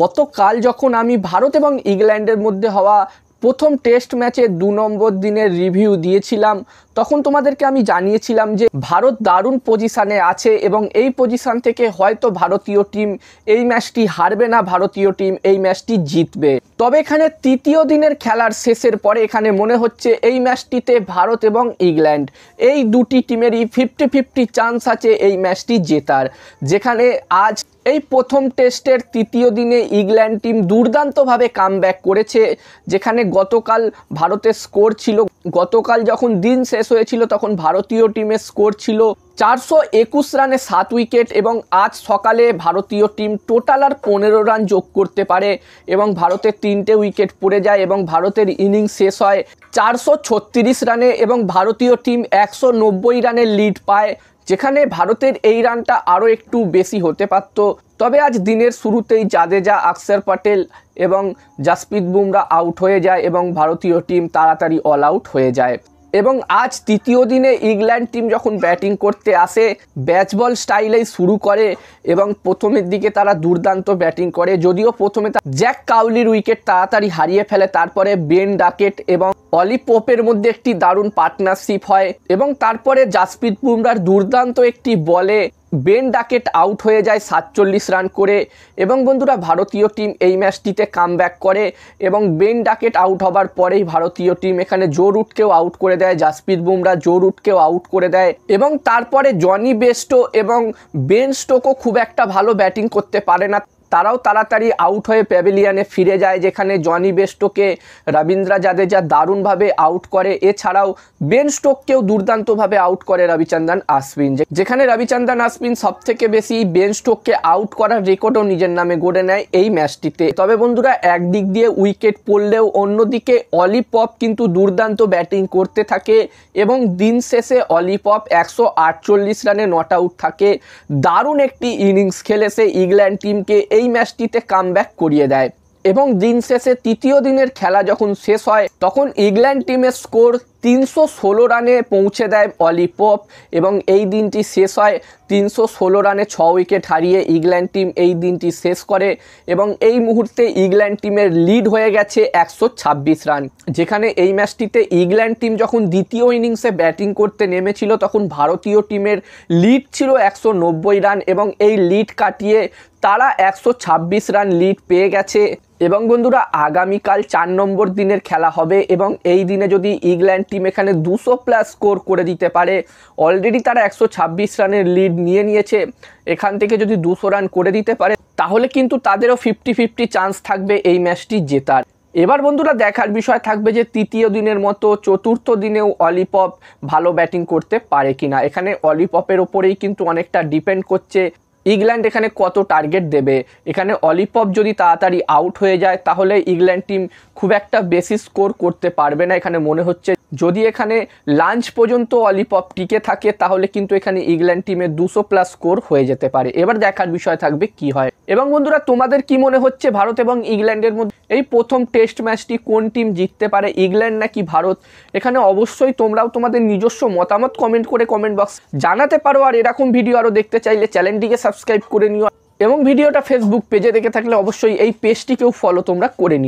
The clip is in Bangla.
গতকাল যখন আমি ভারত এবং ইংল্যান্ডের মধ্যে হওয়া প্রথম টেস্ট ম্যাচে 2 নম্বর দিনের রিভিউ দিয়েছিলাম, তখন তোমাদেরকে আমি জানিয়েছিলাম যে ভারত দারুণ পজিশানে আছে এবং এই পজিশান থেকে হয়তো ভারতীয় টিম এই ম্যাচটি হারবে না, ভারতীয় টিম এই ম্যাচটি জিতবে। তবে এখানে তৃতীয় দিনের খেলার শেষের পরে এখানে মনে হচ্ছে এই ম্যাচটিতে ভারত এবং ইংল্যান্ড এই দুটি টিমেরই 50-50 চান্স আছে এই ম্যাচটি জেতার। যেখানে আজ এই প্রথম টেস্টের তৃতীয় দিনে ইংল্যান্ড টিম দুর্দান্তভাবে কামব্যাক করেছে। যেখানে গতকাল ভারতের স্কোর ছিল, গতকাল যখন দিন শেষ হয়েছিল তখন ভারতীয় টিমের স্কোর ছিল 421 রানে 7 উইকেট এবং আজ সকালে ভারতীয় টিম টোটাল আর 15 রান যোগ করতে পারে এবং ভারতের 3টে উইকেট পড়ে যায় এবং ভারতের ইনিংস শেষ হয় 436 রানে এবং ভারতীয় টিম 190 রানের লিড পায়। যেখানে ভারতের এই রানটা আরও একটু বেশি হতে পারত। তবে আজ দিনের শুরুতেই জাদেজা, অক্ষর প্যাটেল এবং জাসপ্রীত বুমরা আউট হয়ে যায় এবং ভারতীয় টিম তাড়াতাড়ি অল আউট হয়ে যায়। এবং আজ তৃতীয় দিনে ইংল্যান্ড টিম যখন ব্যাটিং করতে আসে ব্যাচ বল স্টাইলেই শুরু করে এবং প্রথমের দিকে তারা দুর্দান্ত ব্যাটিং করে, যদিও প্রথমে জ্যাক কাউলির উইকেট তাড়াতাড়ি হারিয়ে ফেলে। তারপরে বেন ডাকেট এবং অলি পোপের মধ্যে একটি দারুণ পার্টনারশিপ হয় এবং তারপরে জাসপ্রীত বুমরার দুর্দান্ত একটি বলে বেন ডাকেট আউট হয়ে যায় 47 রান করে। এবং বন্ধুরা ভারতীয় টিম এই ম্যাচটিতে কামব্যাক করে এবং বেন ডাকেট আউট হবার পরেই ভারতীয় টিম এখানে জো রুটকেও আউট করে দেয়, জাসপ্রীত বুমরা জো রুটকেও আউট করে দেয় এবং তারপরে জনি বেস্টো এবং বেন স্টোকও খুব একটা ভালো ব্যাটিং করতে পারে না, তারাও তাড়াতাড়ি আউট হয়ে প্যাভিলিয়নে ফিরে যায়। যেখানে জনি বেস্টোকে রবীন্দ্র জাদেজা দারুণভাবে আউট করে, এছাড়াও বেন স্টোককেও দুর্দান্তভাবে আউট করে রবিচন্দ্রন অশ্বিন। যেখানে রবিচন্দ্রন অশ্বিন সবথেকে বেশি বেন স্টোককে আউট করার রেকর্ডও নিজের নামে গড়ে নেয় এই ম্যাচটিতে। তবে বন্ধুরা একদিক দিয়ে উইকেট পড়লেও অন্যদিকে অলি পপ কিন্তু দুর্দান্ত ব্যাটিং করতে থাকে এবং দিন শেষে অলি পপ 148 রানে নট আউট থাকে। দারুণ একটি ইনিংস খেলে সে ইংল্যান্ড টিমকে এই ম্যাচটিতে কামব্যাক করিয়ে দেয় এবং দিন শেষে তৃতীয় দিনের খেলা যখন শেষ হয় তখন ইংল্যান্ড টিমের স্কোর 316 রানে পৌঁছে দেয় অলি পপ এবং এই দিনটি শেষ হয় 316 রানে 6 উইকেট হারিয়ে ইংল্যান্ড টিম এই দিনটি শেষ করে এবং এই মুহূর্তে ইংল্যান্ড টিমের লিড হয়ে গেছে 126 রান। যেখানে এই ম্যাচটিতে ইংল্যান্ড টিম যখন দ্বিতীয় ইনিংসে ব্যাটিং করতে নেমেছিল তখন ভারতীয় টিমের লিড ছিল 190 রান এবং এই লিড কাটিয়ে তারা 126 রান লিড পেয়ে গেছে। এবং বন্ধুরা আগামীকাল 4 নম্বর দিনের খেলা হবে এবং এই দিনে যদি ইংল্যান্ড টিম এখানে 200+ স্কোর করে দিতে পারে, অলরেডি তারা 126 রানের লিড নিয়ে নিয়েছে, এখান থেকে যদি 200 রান করে দিতে পারে তাহলে কিন্তু তাদেরও 50-50 চান্স থাকবে এই ম্যাচটি জেতার। এবার বন্ধুরা দেখার বিষয় থাকবে যে তৃতীয় দিনের মতো চতুর্থ দিনেও অলি পপ ভালো ব্যাটিং করতে পারে কিনা। এখানে অলি পপের ওপরেই কিন্তু অনেকটা ডিপেন্ড করছে ইংল্যান্ড এখানে কত টার্গেট দেবে। এখানে অলি পপ যদি তাড়াতাড়ি আউট হয়ে যায় তাহলে ইংল্যান্ড টিম খুব একটা বেশি স্কোর করতে পারবে না। এখানে মনে হচ্ছে যদি এখানে লাঞ্চ পর্যন্ত অলি পপ টিকে থাকে তাহলে কিন্তু এখানে ইংল্যান্ড টিমের 200+ স্কোর হয়ে যেতে পারে। এবার দেখার বিষয় থাকবে কি হয়। এবং বন্ধুরা তোমাদের কি মনে হচ্ছে ভারত এবং ইংল্যান্ডের মধ্যে এই প্রথম টেস্ট ম্যাচটি কোন টিম জিততে পারে, ইংল্যান্ড নাকি ভারত? এখানে অবশ্যই তোমরাও তোমাদের নিজস্ব মতামত কমেন্ট করে কমেন্ট বক্স জানাতে পারো। আর এরকম ভিডিও আরও দেখতে চাইলে চ্যানেলটিকে সাবস্ক্রাইব করে নিও এবং ভিডিওটা ফেসবুক পেজে দেখে থাকলে অবশ্যই এই পেজটিকেও ফলো তোমরা করে নিও।